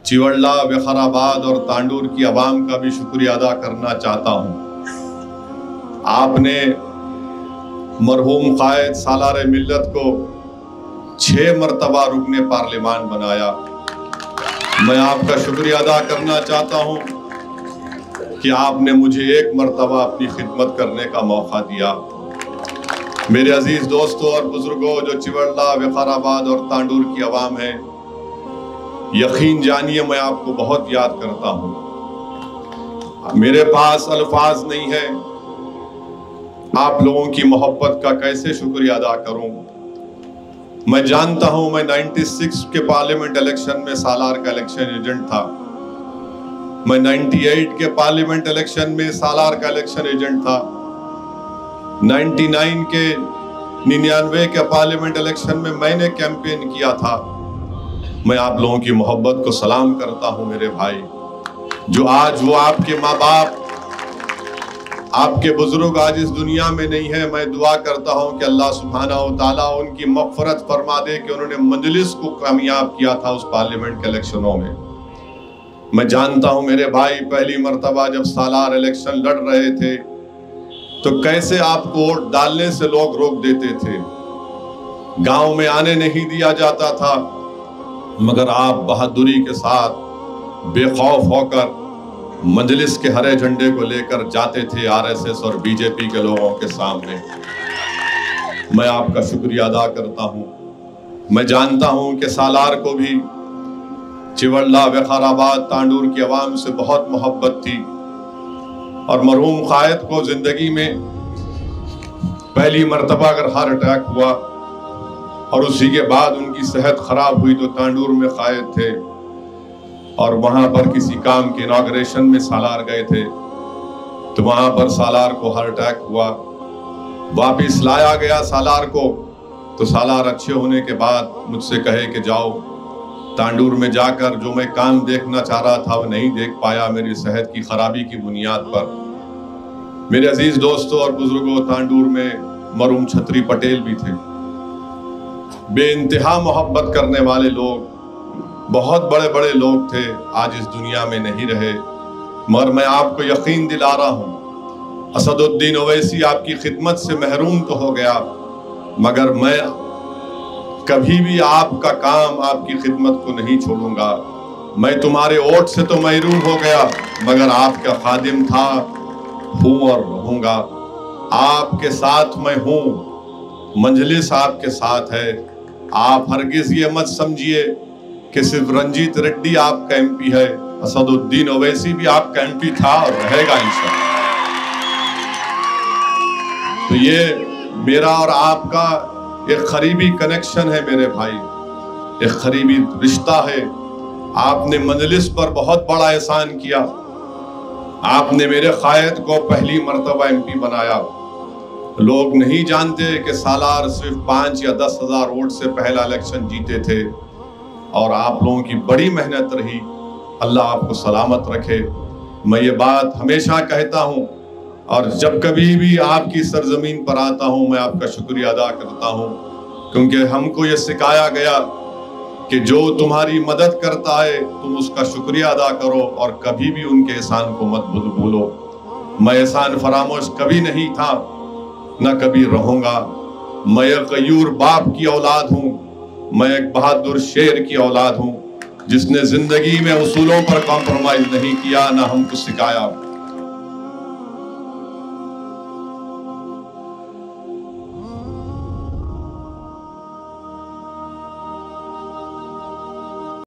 चिवड़ला, विकाराबाद और तांडूर की आवाम का भी शुक्रिया अदा करना चाहता हूँ। आपने मरहूम कायद सालार मिल्लत को 6 मरतबा रुकने पार्लिमान बनाया। मैं आपका शुक्रिया अदा करना चाहता हूँ कि आपने मुझे 1 मरतबा अपनी खिदमत करने का मौका दिया। मेरे अजीज दोस्तों और बुजुर्गों, जो चिवड़ला, विकाराबाद और तांडूर की आवाम है, यकीन जानिए मैं आपको बहुत याद करता हूँ। मेरे पास अल्फाज नहीं है, आप लोगों की मोहब्बत का कैसे शुक्रिया अदा करूं। मैं जानता हूं, मैं 96 के पार्लियामेंट इलेक्शन में सालार का इलेक्शन एजेंट था। मैं 98 के पार्लियामेंट इलेक्शन में सालार का इलेक्शन एजेंट था। 99 के 99 के पार्लियामेंट इलेक्शन में मैंने कैंपेन किया था। मैं आप लोगों की मोहब्बत को सलाम करता हूं मेरे भाई, जो आज वो आपके माँ बाप, आपके बुजुर्ग आज इस दुनिया में नहीं है। मैं दुआ करता हूं कि अल्लाह सुब्हानहू व तआला उनकी मग़फ़िरत फरमा दे कि उन्होंने मजलिस को कामयाब किया था उस पार्लियामेंट के इलेक्शनों में। मैं जानता हूं मेरे भाई, पहली मर्तबा जब सालार इलेक्शन लड़ रहे थे तो कैसे आपको वोट डालने से लोग रोक देते थे, गांव में आने नहीं दिया जाता था, मगर आप बहादुरी के साथ बेखौफ होकर मजलिस के हरे झंडे को लेकर जाते थे आरएसएस और बीजेपी के लोगों के सामने। मैं आपका शुक्रिया अदा करता हूं। मैं जानता हूं कि सालार को भी चिवड़ला, विकाराबाद, तांडूर की आवाम से बहुत मोहब्बत थी और मरहूम कायद को जिंदगी में पहली मर्तबा अगर हार्ट अटैक हुआ और उसी के बाद उनकी सेहत खराब हुई तो तांडूर में कायद थे और वहां पर किसी काम के इनॉग्रेशन में सालार गए थे तो वहां पर सालार को हार्ट अटैक हुआ। वापिस लाया गया सालार को, तो सालार अच्छे होने के बाद मुझसे कहे कि जाओ तांडूर में जाकर जो मैं काम देखना चाह रहा था वो नहीं देख पाया मेरी सेहत की खराबी की बुनियाद पर। मेरे अजीज दोस्तों और बुजुर्गों, तांडूर में मरहूम छतरी पटेल भी थे, बेइंतहा मोहब्बत करने वाले लोग, बहुत बड़े बड़े लोग थे, आज इस दुनिया में नहीं रहे। मगर मैं आपको यकीन दिला रहा हूँ, असदुद्दीन ओवैसी आपकी खिदमत से महरूम तो हो गया, मगर मैं कभी भी आपका काम, आपकी खिदमत को नहीं छोड़ूंगा। मैं तुम्हारे वोट से तो महरूम हो गया, मगर आपका खादिम था, हूँ और रहूंगा। आपके साथ मैं हूँ, मंजलिस आपके साथ है। आप हरगिज ये मत समझिए कि सिर्फ रंजीत रेड्डी आपका एमपी है, असदुद्दीन ओवैसी भी आपका एमपी था और रहेगा इंशाअल्लाह। तो ये मेरा और आपका एक करीबी कनेक्शन है मेरे भाई, एक करीबी रिश्ता है। आपने मजलिस पर बहुत बड़ा एहसान किया, आपने मेरे कायद को पहली मर्तबा एमपी बनाया। लोग नहीं जानते कि सालार सिर्फ 5 या 10 हजार वोट से पहला इलेक्शन जीते थे और आप लोगों की बड़ी मेहनत रही। अल्लाह आपको सलामत रखे। मैं ये बात हमेशा कहता हूँ और जब कभी भी आपकी सरजमीन पर आता हूँ मैं आपका शुक्रिया अदा करता हूँ, क्योंकि हमको ये सिखाया गया कि जो तुम्हारी मदद करता है तुम उसका शुक्रिया अदा करो और कभी भी उनके एहसान को मत भूलो। मैं एहसान फरामोश कभी नहीं था, न कभी रहूँगा। मैं एक गयूर बाप की औलाद हूँ, मैं एक बहादुर शेर की औलाद हूँ जिसने जिंदगी में उसूलों पर कॉम्प्रोमाइज नहीं किया, ना हमको सिखाया।